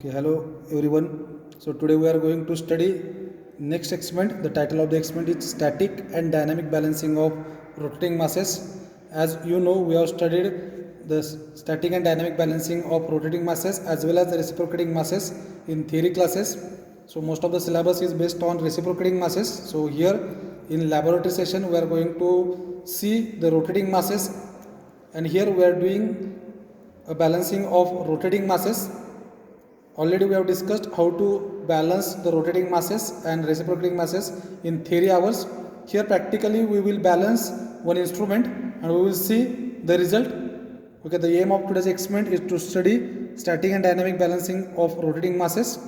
Okay, hello everyone. So today we are going to study next experiment. The title of the experiment is static and dynamic balancing of rotating masses. As you know, we have studied the static and dynamic balancing of rotating masses as well as the reciprocating masses in theory classes. So most of the syllabus is based on reciprocating masses. So here in laboratory session we are going to see the rotating masses, and here we are doing a balancing of rotating masses. Already we have discussed how to balance the rotating masses and reciprocating masses in theory hours. Here practically we will balance one instrument and we will see the result. Okay, the aim of today's experiment is to study static and dynamic balancing of rotating masses.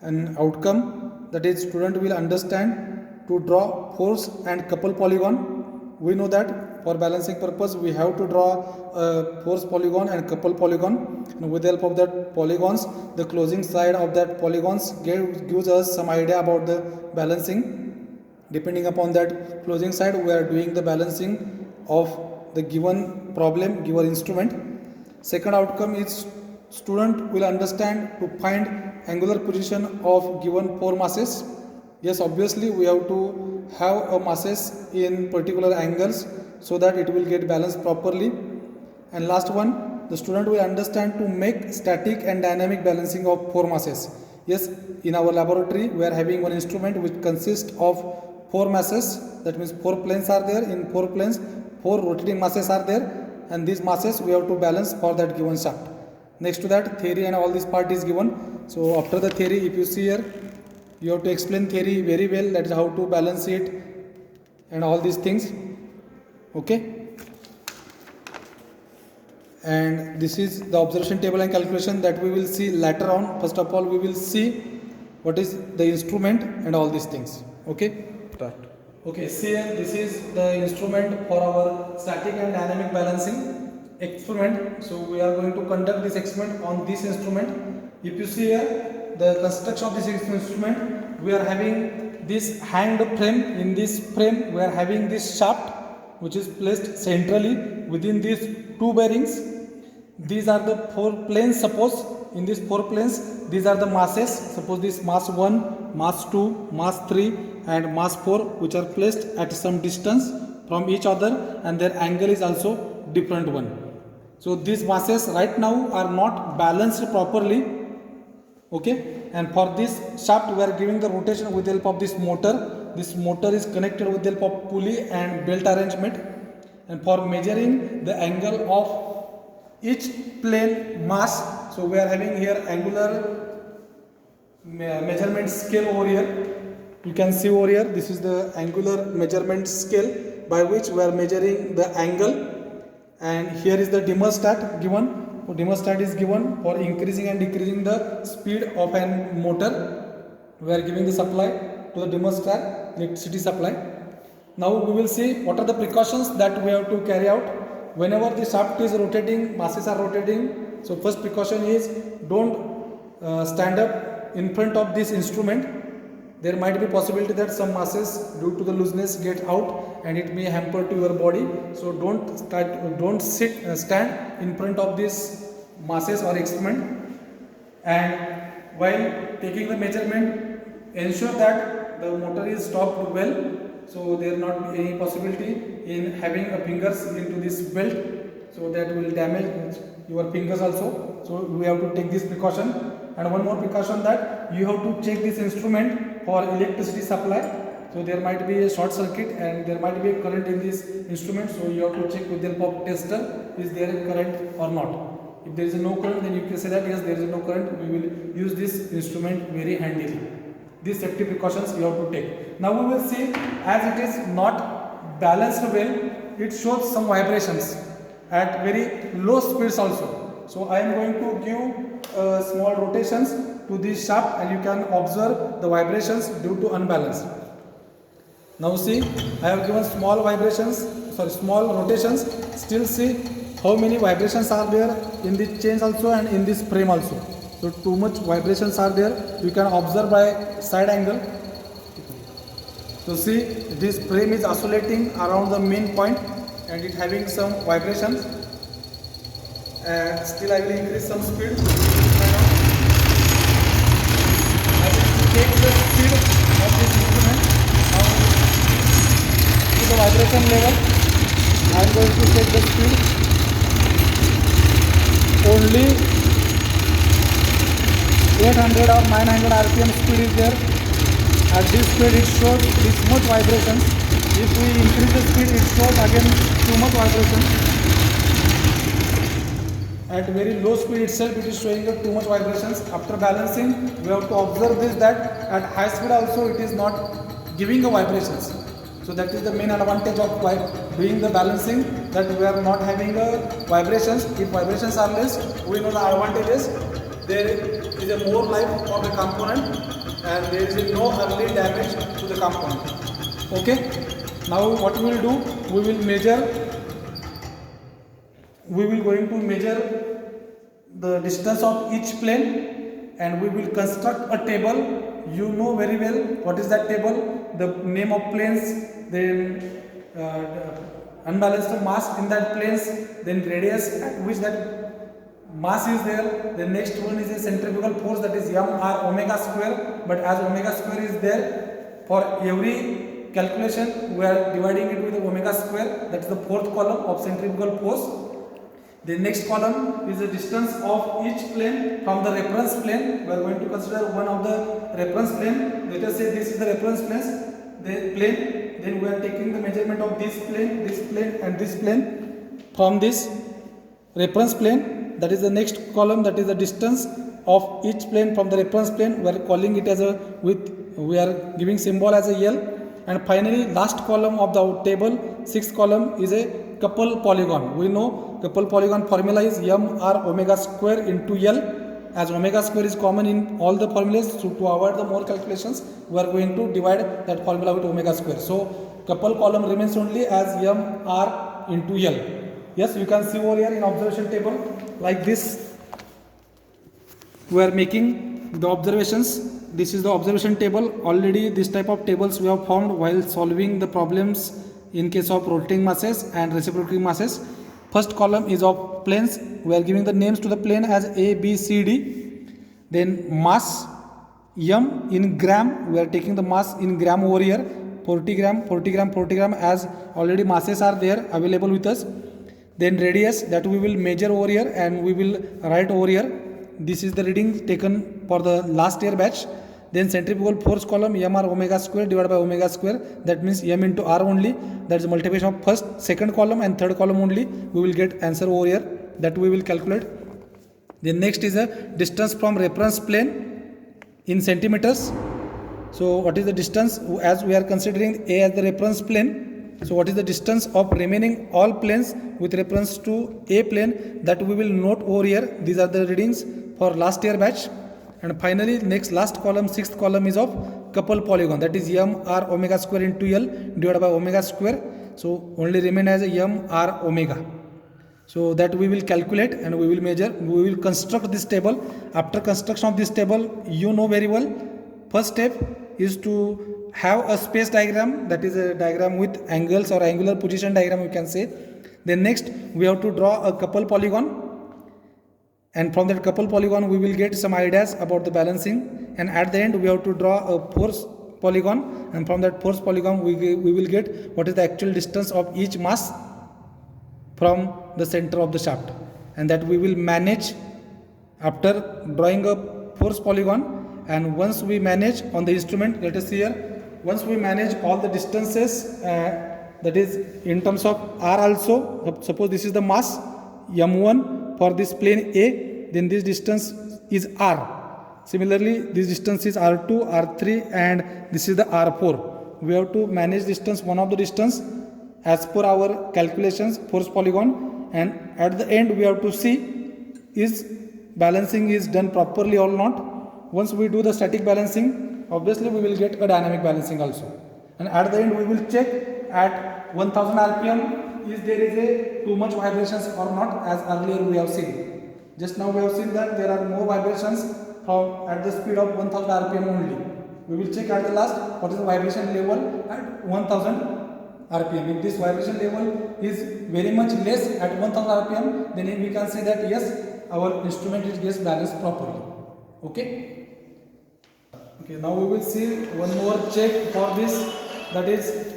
An outcome, that is, student will understand to draw force and couple polygon. We know that for balancing purpose we have to draw a force polygon and couple polygon, and with the help of that polygons, the closing side of that polygons gives us some idea about the balancing. Depending upon that closing side, we are doing the balancing of the given problem, given instrument. Second outcome is student will understand to find angular position of given four masses. Yes, obviously we have to have a masses in particular angles so that it will get balanced properly. And last one, the student will understand to make static and dynamic balancing of four masses. Yes, in our laboratory we are having one instrument which consists of four masses. That means four planes are there. In four planes, four rotating masses are there, and these masses we have to balance for that given shaft. Next to that, theory and all this part is given. So after the theory, if you see here, you have to explain theory very well, that is how to balance it and all these things. Okay, and this is the observation table and calculation that we will see later on. First of all, we will see what is the instrument and all these things. Okay, start. Okay, see here, this is the instrument for our static and dynamic balancing experiment. So we are going to conduct this experiment on this instrument. If you see here, the construction of this instrument, we are having this hanged frame. In this frame we are having this shaft which is placed centrally within these two bearings. These are the four planes. Suppose in these four planes, these are the masses. Suppose this mass 1, mass 2, mass 3 and mass 4, which are placed at some distance from each other, and their angle is also different one. So these masses right now are not balanced properly. Okay, and for this shaft we are giving the rotation with the help of this motor. This motor is connected with the help of pulley and belt arrangement, and for measuring the angle of each plane mass, so we are having here angular measurement scale over here. You can see over here, this is the angular measurement scale by which we are measuring the angle, and here is the dimmerstat given. So dimmerstat is given for increasing and decreasing the speed of a motor. We are giving the supply to the dimmerstat, electricity supply. Now we will see what are the precautions that we have to carry out whenever the shaft is rotating, masses are rotating. So first precaution is don't stand up in front of this instrument. There might be possibility that some masses due to the looseness get out and it may hamper to your body. So don't stand in front of this masses or experiment. And while taking the measurement, ensure that the motor is stopped well. So there will not be any possibility in having a fingers into this belt, so that will damage your fingers also. So we have to take this precaution. And one more precaution, that you have to check this instrument for electricity supply. So there might be a short circuit and there might be a current in this instrument, so you have to check with the help of tester, is there a current or not. If there is no current, then you can say that yes, there is no current, we will use this instrument very handily. These safety precautions you have to take. Now we will see, as it is not balanced well, it shows some vibrations at very low speeds also. So I am going to give small rotations to this shaft, and you can observe the vibrations due to unbalance. Now see, I have given small rotations. Still see how many vibrations are there in this chains also and in this frame also. So too much vibrations are there. You can observe by side angle. So see, this frame is oscillating around the main point and it having some vibrations. And still I will increase some speed. vibration level. I am going to set the speed only 800 or 900 rpm speed is there. At this speed it shows this much vibrations. If we increase the speed it shows again too much vibrations. At very low speed itself it is showing too much vibrations. After balancing we have to observe this, that at high speed also it is not giving a vibrations. So that is the main advantage of doing the balancing, that we are not having a vibrations. If vibrations are less, we know the advantages. There is a more life of the component and there is no early damage to the component. Okay, now what we will do, we will going to measure the distance of each plane and we will construct a table. You know very well what is that table, the name of planes, then unbalanced mass in that planes, then radius at which that mass is there. The next one is a centrifugal force, that is m r omega square, but as omega square is there, for every calculation we are dividing it with omega square. That is the fourth column of centrifugal force. The next column is the distance of each plane from the reference plane. We are going to consider one of the reference plane. Let us say this is the reference plane. Then we are taking the measurement of this plane and this plane from this reference plane. That is the next column, that is the distance of each plane from the reference plane. We are calling it as we are giving symbol as a L. And finally last column of the table, sixth column, is a couple polygon. We know couple polygon formula is m r omega square into L. As omega square is common in all the formulas, so to avoid the more calculations we are going to divide that formula with omega square. So couple column remains only as m r into L. Yes, you can see over here in observation table like this. We are making the observations. This is the observation table. Already this type of tables we have found while solving the problems in case of rotating masses and reciprocating masses. First column is of planes. We are giving the names to the plane as A, B, C, D. Then mass m in gram. We are taking the mass in gram over here. 40 gram as already masses are there available with us. Then radius, that we will measure over here and we will write over here. This is the reading taken for the last year batch. Then centrifugal force column m r omega square divided by omega square, that means m into r only. That is multiplication of first, second column and third column only. We will get answer over here, that we will calculate. Then next is a distance from reference plane in centimeters. So what is the distance, as we are considering A as the reference plane? So what is the distance of remaining all planes with reference to A plane, that we will note over here. These are the readings for last year batch. And finally last column, sixth column, is of couple polygon, that is m r omega square into L divided by omega square. So only remain as a m r omega. So that we will calculate and we will measure. We will construct this table. After construction of this table, you know very well, first step is to have a space diagram, that is a diagram with angles or angular position diagram you can say. Then next we have to draw a couple polygon, and from that couple polygon we will get some ideas about the balancing. And at the end we have to draw a force polygon, and from that force polygon we will get what is the actual distance of each mass from the center of the shaft. And that we will manage after drawing a force polygon. And once we manage on the instrument, let us see here, once we manage all the distances, that is in terms of r also, suppose this is the mass m1 for this plane A, then this distance is r. Similarly this distance is r2, r3, and this is the r4. We have to manage distance, one of the distance as per our calculations, force polygon. And at the end we have to see is balancing is done properly or not. Once we do the static balancing, obviously we will get a dynamic balancing also. And at the end we will check at 1000 rpm is there is a too much vibrations or not, as earlier we have seen. Just now we have seen that there are more vibrations from at the speed of 1000 rpm only. We will check at the last what is the vibration level at 1000 rpm. If this vibration level is very much less at 1000 rpm, then we can say that yes, our instrument is gets balanced properly. Okay, now we will see one more check for this, that is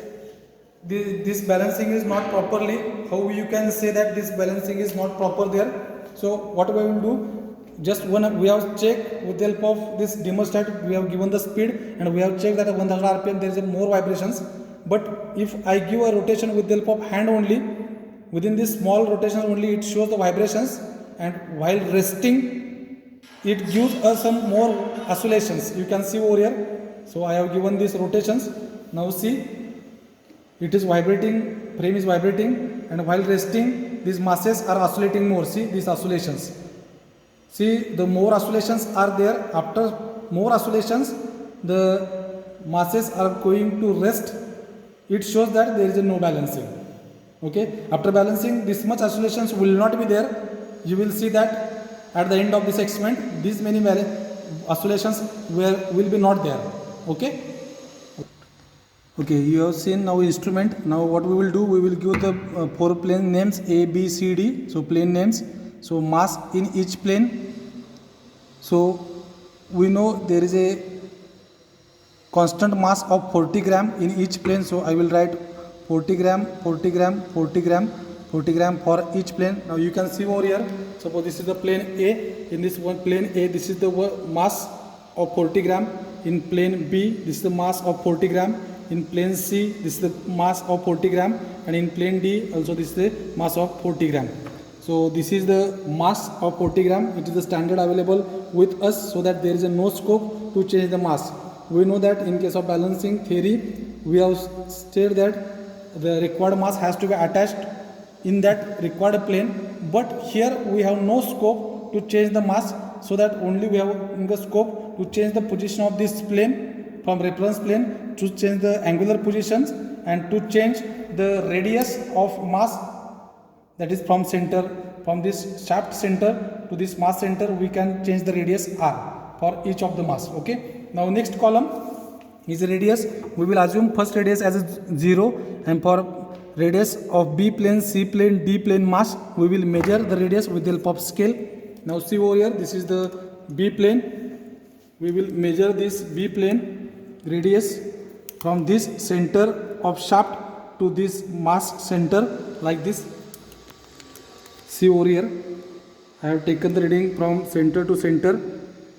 this balancing is not properly. How you can say that this balancing is not proper there? So what we will do? Just one we have checked with the help of this thermostat. We have given the speed and we have checked that at 1000 rpm there is more vibrations. But if I give a rotation with the help of hand only, within this small rotation only it shows the vibrations, and while resting it gives us some more oscillations. You can see over here. So I have given these rotations. Now see, it is vibrating, frame is vibrating, and while resting these masses are oscillating more. See these oscillations. See, the more oscillations are there. After more oscillations the masses are going to rest. It shows that there is no balancing. Okay, after balancing this much oscillations will not be there. You will see that at the end of this experiment these many oscillations will be not there. Okay. Okay, you have seen now instrument. Now what we will do, we will give the 4 plane names A, B, C, D. So plane names. So mass in each plane. So we know there is a constant mass of 40 gram in each plane. So I will write 40 gram, 40 gram, 40 gram, 40 gram for each plane. Now you can see over here. Suppose this is the plane A. In this one plane A, this is the mass of 40 gram. In plane B, this is the mass of 40 gram. In plane C, this is the mass of 40 gram, and in plane D also this is the mass of 40 gram. So this is the mass of 40 gram. It is the standard available with us, so that there is no scope to change the mass. We know that in case of balancing theory, we have stated that the required mass has to be attached in that required plane, but here we have no scope to change the mass, so that only we have in the scope to change the position of this plane from reference plane, to change the angular positions, and to change the radius of mass, that is from center, from this shaft center to this mass center we can change the radius r for each of the mass. Okay, now next column is the radius. We will assume first radius as a 0, and for radius of B plane, C plane, D plane mass we will measure the radius with the help of scale. Now see over here, this is the B plane. We will measure this B plane radius from this center of shaft to this mass center, like this. See over here, I have taken the reading from center to center.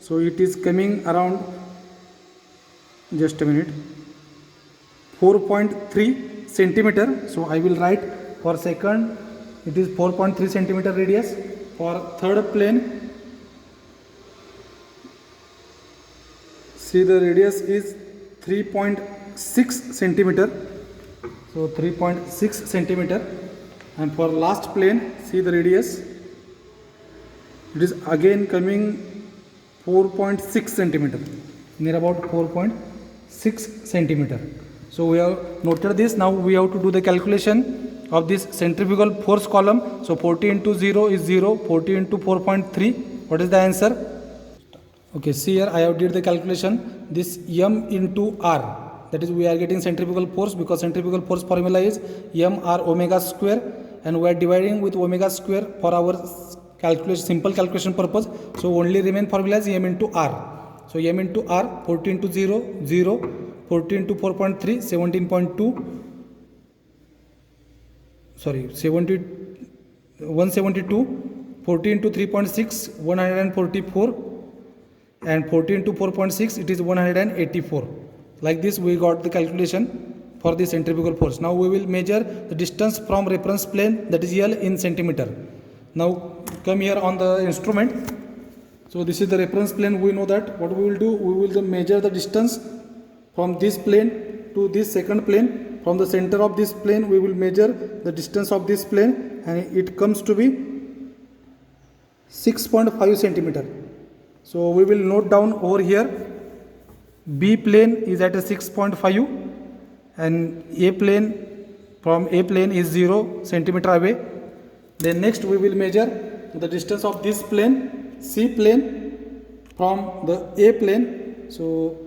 So it is coming around, just a minute, 4.3 centimeter. So I will write for second it is 4.3 centimeter radius. For third plane, see the radius is 3.6 centimeter. So 3.6 centimeter. And for last plane, see the radius, it is again coming 4.6 centimeter, near about 4.6 centimeter. So we have noted this. Now we have to do the calculation of this centrifugal force column. So 40 into 0 is 0, 40 into 4.3, what is the answer? Okay, see here I have did the calculation. This m into r, that is we are getting centrifugal force, because centrifugal force formula is m r omega square, and we are dividing with omega square for our calculation, simple calculation purpose. So only remain formula is m into r. So m into r, 40 into 0, 0, 40 into 4.3, 17.2, sorry, 172, 40 into 3.6, 144, and 40 into 4.6, it is 184. Like this we got the calculation for the centrifugal force. Now we will measure the distance from reference plane, that is L, in centimeter. Now come here on the instrument. So this is the reference plane. We know that what we will do, we will measure the distance from this plane to this second plane. From the center of this plane we will measure the distance of this plane, and it comes to be 6.5 centimeter. So we will note down over here, B plane is at a 6.5, and A plane, from A plane is 0 centimeter away. Then next we will measure the distance of this plane, C plane, from the A plane. So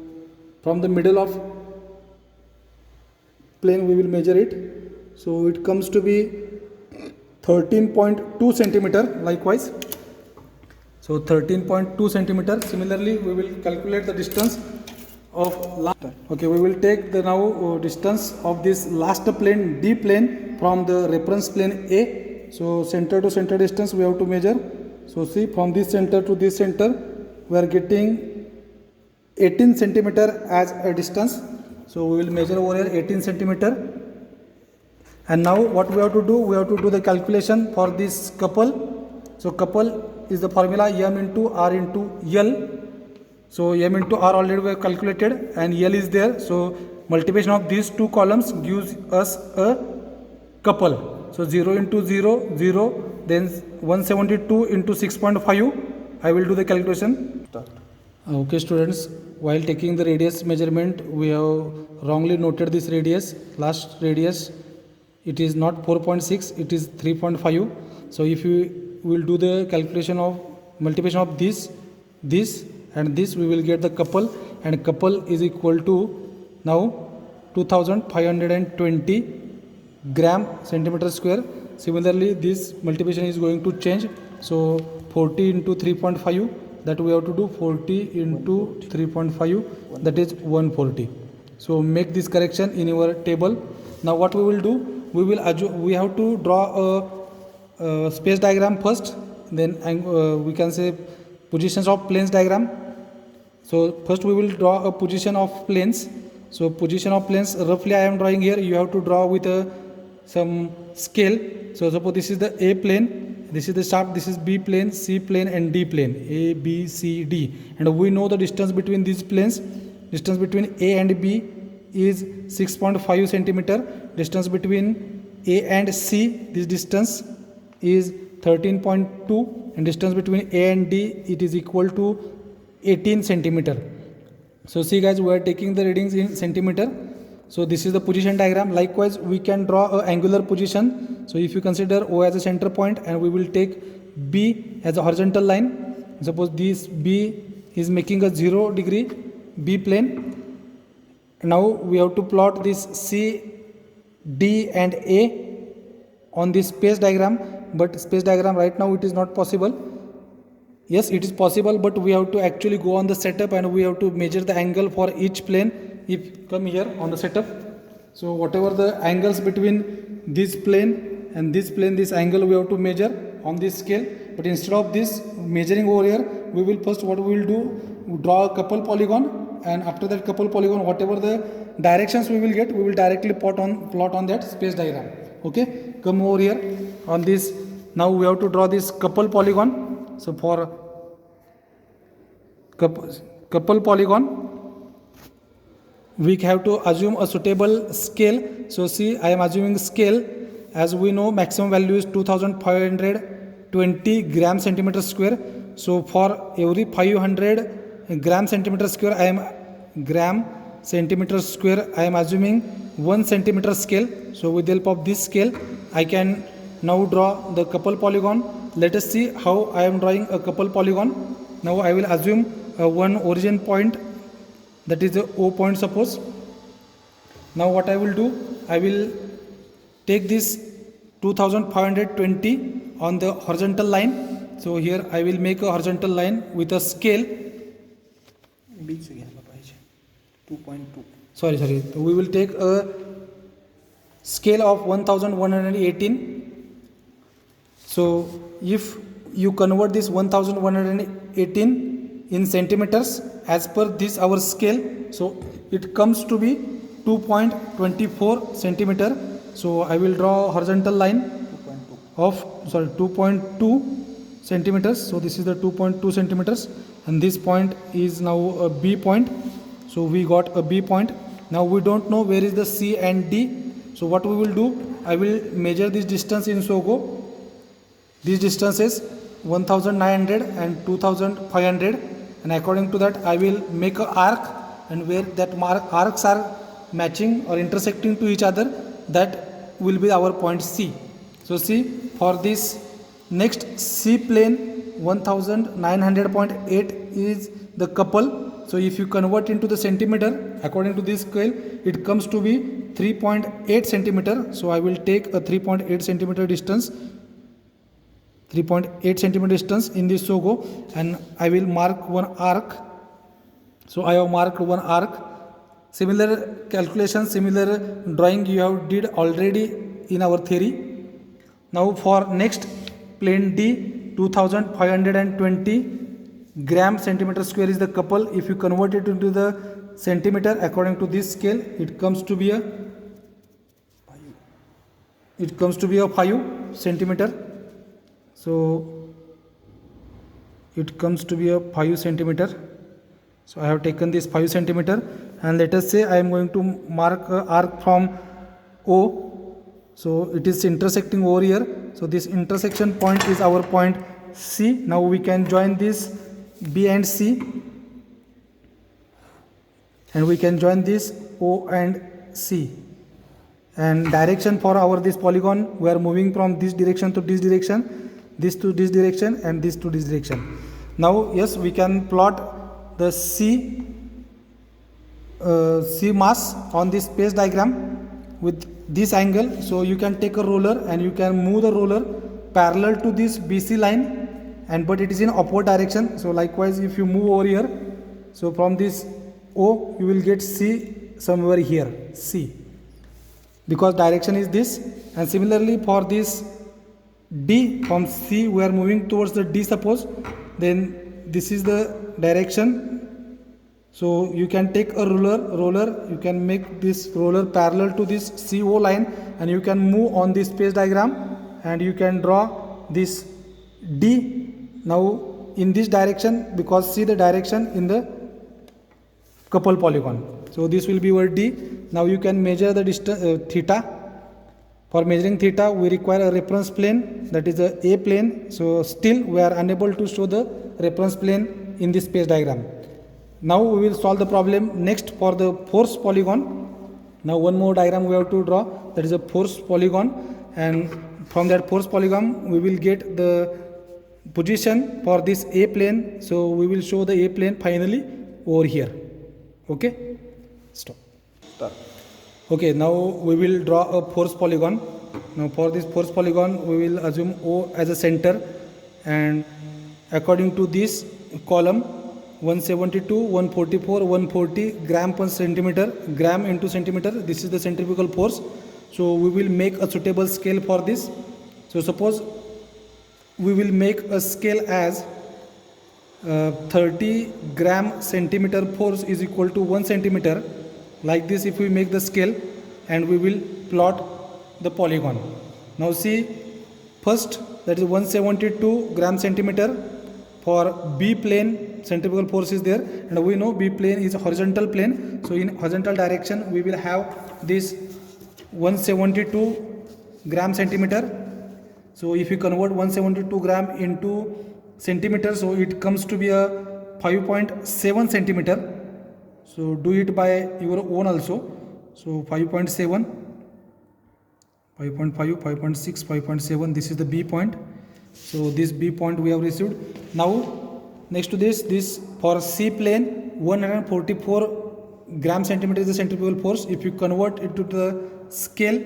from the middle of plane we will measure it. So it comes to be 13.2 centimeter likewise. So 13.2 centimeter. Similarly we will calculate the distance of last. Okay, we will take the now distance of this last plane D plane from the reference plane A. So center to center distance we have to measure. So see, from this center to this center we are getting 18 centimeter as a distance. So we will measure over here 18 centimeter. And now what we have to do, we have to do the calculation for this couple. So couple is the formula M into R into L. So M into R already we have calculated and L is there. So multiplication of these two columns gives us a couple. So 0 into 0, 0, then 172 into 6.5. I will do the calculation. Start. Okay students, while taking the radius measurement, we have wrongly noted this radius, last radius. It is not 4.6, it is 3.5. So if you will do the calculation of multiplication of this and this, we will get the couple, and couple is equal to now 2520 gram centimeter square. Similarly, this multiplication is going to change. So 40 into 3.5, that we have to do 40 into 3.5, that is 140. So make this correction in your table. Now what we will do, we have to draw a space diagram first, then we can say positions of planes diagram. So first we will draw a position of planes. So position of planes, roughly I am drawing here. You have to draw with some scale. So suppose this is the A plane, this is the shaft, this is B plane, C plane and D plane, A, B, C, D. And we know the distance between these planes. Distance between A and B is 6.5 centimeter. Distance between A and C, this distance is 13.2, and distance between A and D, it is equal to 18 centimeter. So see guys, we are taking the readings in centimeter. So this is the position diagram. Likewise, we can draw a angular position. So if you consider O as a center point, and we will take B as a horizontal line. Suppose this B is making a 0 degree B plane. Now we have to plot this C, D and A on this space diagram, but space diagram right now it is not possible. Yes, it is possible, but we have to actually go on the setup and we have to measure the angle for each plane. If come here on the setup, so whatever the angles between this plane and this plane, this angle we have to measure on this scale. But instead of this measuring over here, we will first, what we will do, we draw a couple polygon, and after that couple polygon, whatever the directions we will get, we will directly plot on that space diagram. Okay, come over here on this. Now we have to draw this couple polygon. So for couple polygon, we have to assume a suitable scale. So see, I am assuming scale. As we know, maximum value is 2520 gram centimeter square. So for every 500 gram centimeter square, I am assuming 1 centimeter scale. So with the help of this scale, I can now draw the couple polygon. Let us see how I am drawing a couple polygon. Now I will assume one origin point, that is the O point suppose. Now what I will do, I will take this 2520 on the horizontal line. So here I will make a horizontal line with a scale. 2.2. Sorry. We will take a scale of 1118. So if you convert this 1118 in centimeters as per this our scale, so it comes to be 2.24 centimeter. So I will draw a horizontal line of 2.2 centimeters. So this is the 2.2 centimeters, and this point is now a B point. So we got a B point. Now we don't know where is the C and D. So what we will do, I will measure this distance in SOGO. These distances 1900 and 2500, and according to that I will make an arc, and where that arcs are matching or intersecting to each other, that will be our point C. So see, for this next C plane 1900.8 is the couple. So if you convert into the centimeter, according to this scale, it comes to be 3.8 centimeter. So I will take a 3.8 centimeter distance, 3.8 centimeter distance in this SOGO, and I will mark one arc. So I have marked one arc. Similar calculation, similar drawing you have did already in our theory. Now for next plane D, 2520 gram centimeter square is the couple. If you convert it into the centimeter according to this scale, it comes to be a 5 centimeter. So it comes to be a 5 centimeter. So I have taken this 5 centimeter, and let us say I am going to mark a arc from O. So it is intersecting over here. So this intersection point is our point C. Now we can join this B and C, and we can join this O and C. And direction for our this polygon, we are moving from this direction to this direction, this to this direction, and this to this direction. Now yes, we can plot the C mass on this space diagram with this angle. So you can take a roller and you can move the roller parallel to this BC line, and but it is in upward direction. So likewise, if you move over here, so from this O you will get C somewhere here, C, because direction is this. And similarly for this D, from C we are moving towards the D, suppose, then this is the direction. So you can take a roller, you can make this roller parallel to this CO line, and you can move on this space diagram, and you can draw this D now in this direction, because see the direction in the couple polygon. So this will be your D. Now you can measure the distance theta. For measuring theta we require a reference plane, that is the A plane. So still we are unable to show the reference plane in this space diagram. Now we will solve the problem next for the force polygon. Now one more diagram we have to draw, that is a force polygon, and from that force polygon we will get the position for this A plane. So we will show the A plane finally over here. Okay, stop. Okay, now we will draw a force polygon. Now for this force polygon we will assume O as a center, and according to this column 172, 144, 140 gram per centimeter, gram into centimeter, this is the centrifugal force. So we will make a suitable scale for this. So suppose we will make a scale as 30 gram centimeter force is equal to 1 centimeter. Like this, if we make the scale, and we will plot the polygon. Now see, first that is 172 gram centimeter. For B plane centrifugal force is there, and we know B plane is a horizontal plane. So in horizontal direction we will have this 172 gram centimeter. So if you convert 172 gram into centimeter, so it comes to be a 5.7 centimeter. So do it by your own also. So 5.7, 5.5, 5.6, 5.7, this is the B point. So this B point we have received. Now next to this for C plane 144 gram centimeter is the centrifugal force. If you convert it to the scale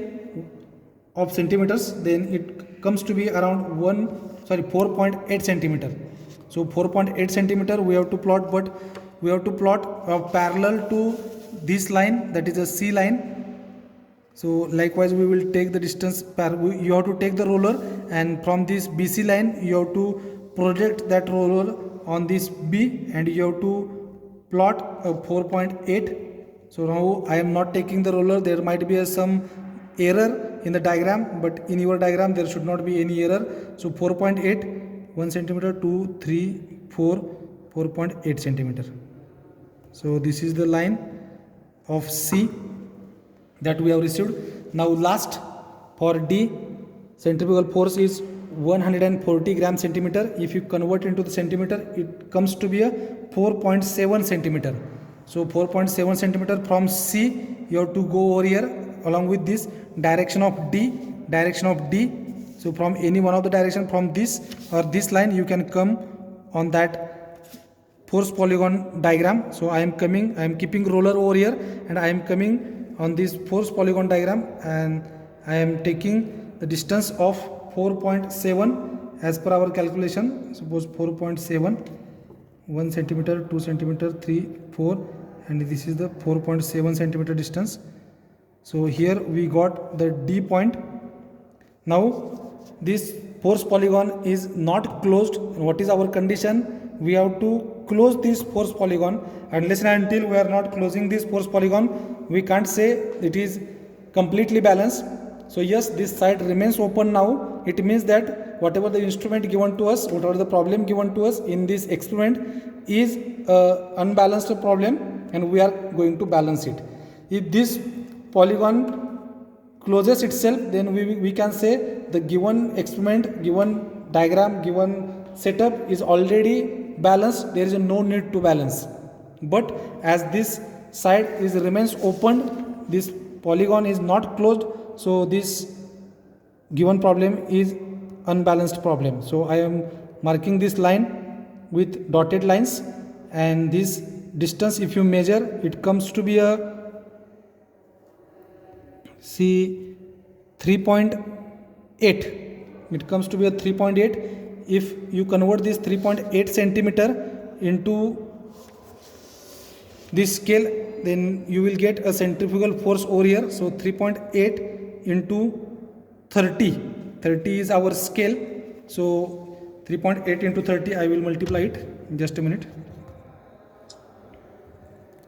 of centimeters, then it comes to be around 4.8 centimeter. So 4.8 centimeter we have to plot, but we have to plot parallel to this line, that is a C line. So likewise we will take the distance, you have to take the roller, and from this BC line you have to project that roller on this B, and you have to plot a 4.8. So now I am not taking the roller, there might be some error in the diagram, but in your diagram there should not be any error. So 4.8, 1 centimeter, 2, 3, 4, 4.8 centimeter. So this is the line of C that we have received. Now last for D, centrifugal force is 140 gram centimeter. If you convert into the centimeter, it comes to be a 4.7 centimeter. So 4.7 centimeter from C you have to go over here along with this direction of D. So from any one of the direction, from this or this line, you can come on that force polygon diagram. So I am keeping roller over here, and I am coming on this force polygon diagram, and I am taking the distance of 4.7 as per our calculation. Suppose 4.7, 1 centimeter, 2 centimeter, 3, 4, and this is the 4.7 centimeter distance. So here we got the D point. Now this force polygon is not closed. What is our condition? We have to close this force polygon. Unless and until we are not closing this force polygon, we can't say it is completely balanced. So yes, this side remains open now. It means that whatever the instrument given to us, whatever the problem given to us in this experiment is unbalanced problem, and we are going to balance it. If this polygon closes itself, then we can say the given experiment, given diagram, given setup is already balanced. There is no need to balance. But as this side is remains open, this polygon is not closed, so this given problem is unbalanced problem. So I am marking this line with dotted lines, and this distance, if you measure, it comes to be a 3.8. It comes to be a 3.8. If you convert this 3.8 centimeter into this scale, then you will get a centrifugal force over here. So 3.8 into 30. 30 is our scale. So 3.8 into 30, I will multiply it in just a minute.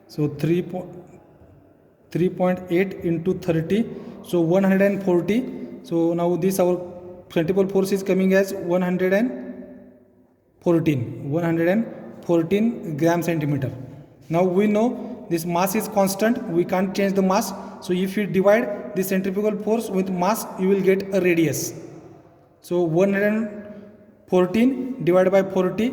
So 3.8 into 30, so 140. So now this our centrifugal force is coming as 114 gram centimeter. Now we know this mass is constant, we can't change the mass. So if you divide the centrifugal force with mass, you will get a radius. So 114 divided by 40,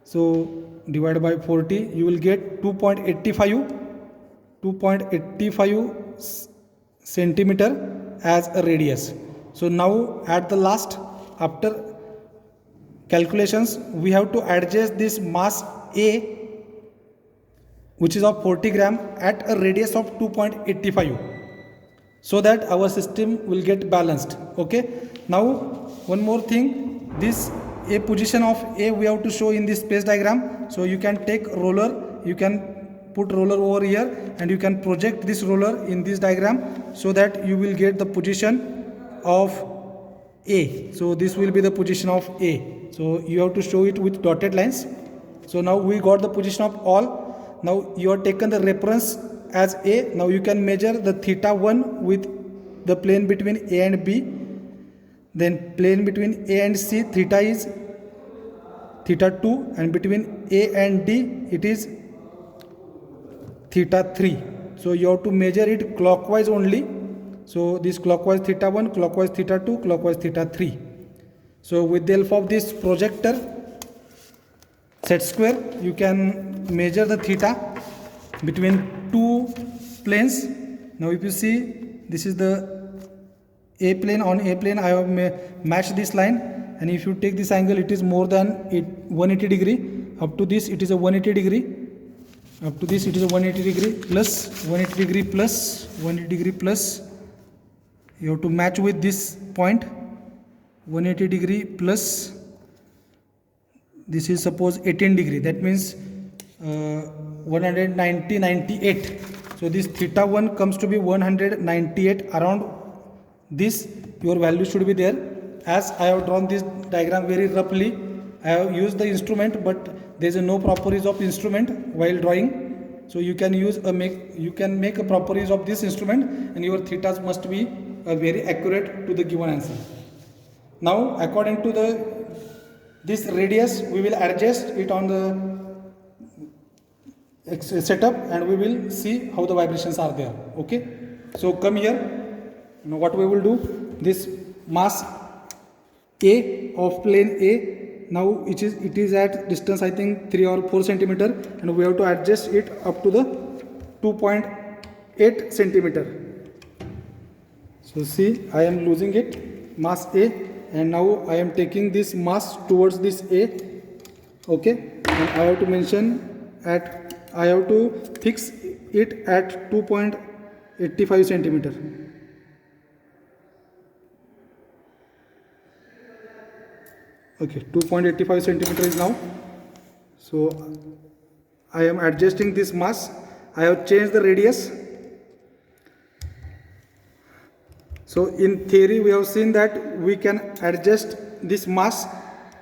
so divided by 40, you will get 2.85 centimeter as a radius. So now at the last, after calculations, we have to adjust this mass A, which is of 40 gram, at a radius of 2.85, so that our system will get balanced. Okay. Now one more thing, this A position of A we have to show in this space diagram. So you can take roller, you can put roller over here, and you can project this roller in this diagram, so that you will get the position of A. So this will be the position of A. So you have to show it with dotted lines. So now we got the position of all. Now you have taken the reference as A. Now you can measure the theta 1 with the plane between A and B. Then plane between A and C, theta is theta 2, and between A and D it is theta 3. So you have to measure it clockwise only. So this clockwise theta 1, clockwise theta 2, clockwise theta 3. So with the help of this projector set square, you can measure the theta between two planes. Now if you see, this is the A plane. On A plane I have matched this line, and if you take this angle, it is more than 180 degree. Up to this it is a 180 degree. Up to this it is a 180 degree plus 180 degree plus 180 degree plus. You have to match with this point, 180 degree plus, this is suppose 18 degree, that means 198. So this theta 1 comes to be 198. Around this your value should be there. As I have drawn this diagram very roughly, I have used the instrument, but there is no proper use of instrument while drawing. So you can use you can make a proper use of this instrument, and your thetas must be very accurate to the given answer. Now according to this radius, we will adjust it on the setup, and we will see how the vibrations are there. Okay. So come here. Now what we will do, this mass A of plane A, now it is at distance I think 3 or 4 centimeter, and we have to adjust it up to the 2.8 centimeter. So see, I am losing it, mass A, and now I am taking this mass towards this A. Okay, and I have to I have to fix it at 2.85 centimeter. Okay, 2.85 centimeter is now. So I am adjusting this mass. I have changed the radius. So in theory we have seen that we can adjust this mass,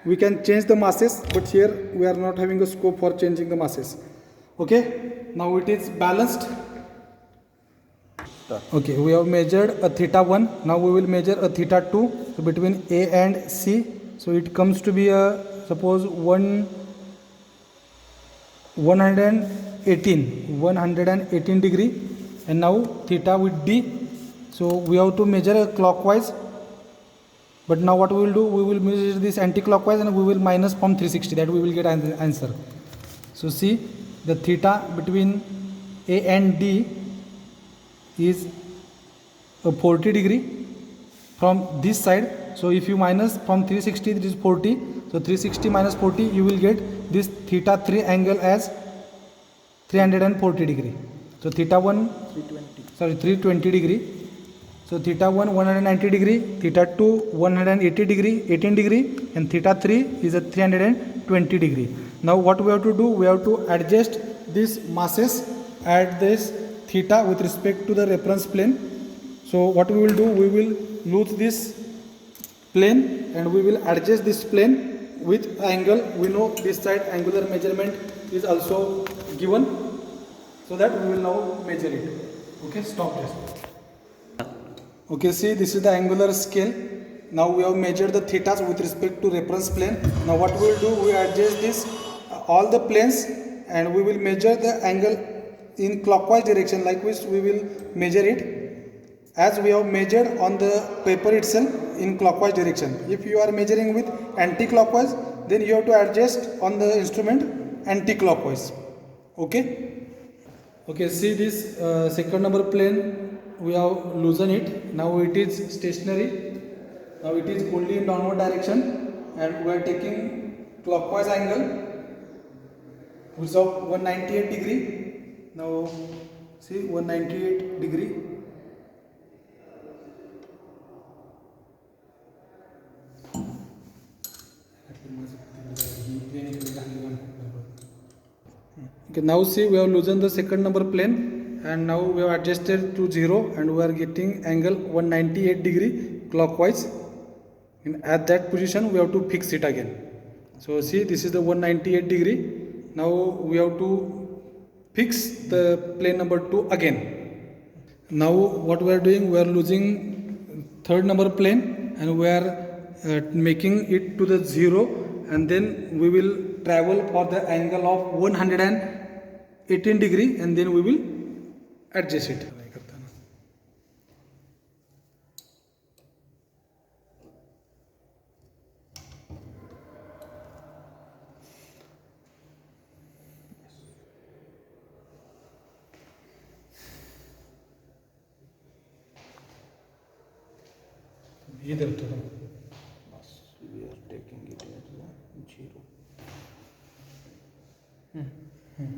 we can change the masses, but here we are not having a scope for changing the masses. Okay, now it is balanced. Okay, we have measured a theta 1, now we will measure a theta 2, so between A and C. So it comes to be a, suppose 118 degree, and now theta with D. So we have to measure clockwise, but now what we will do, we will measure this anti-clockwise and we will minus from 360, that we will get an answer. So see, the theta between A and D is a 40 degree from this side. So if you minus from 360, it is 40. So 360 minus 40, you will get this theta 3 angle as 340 degree. So theta 1, 320 degree. So theta 1 190 degree, theta 2 180 degree, 18 degree, and theta 3 is a 320 degree. Now what we have to do, we have to adjust these masses at this theta with respect to the reference plane. So what we will do, we will lose this plane and we will adjust this plane with angle. We know this side angular measurement is also given, so that we will now measure it. Okay, stop this. Okay, see, this is the angular scale. Now we have measured the thetas with respect to reference plane. Now what we will do, we adjust this all the planes and we will measure the angle in clockwise direction, like which we will measure it as we have measured on the paper itself in clockwise direction. If you are measuring with anti-clockwise, then you have to adjust on the instrument anti-clockwise. Okay. Okay, see this second number plane, we have loosened it. Now it is stationary. Now it is only in downward direction and we are taking clockwise angle which is of 198 degree. Now see 198 degree. Okay, now see, we have loosened the second number plane and now we have adjusted to 0 and we are getting angle 198 degree clockwise. And at that position we have to fix it again. So see, this is the 198 degree. Now we have to fix the plane number 2 again. Now what we are doing, we are losing third number plane and we are making it to the 0, and then we will travel for the angle of 118 degree and then we will adjust it. इधर तो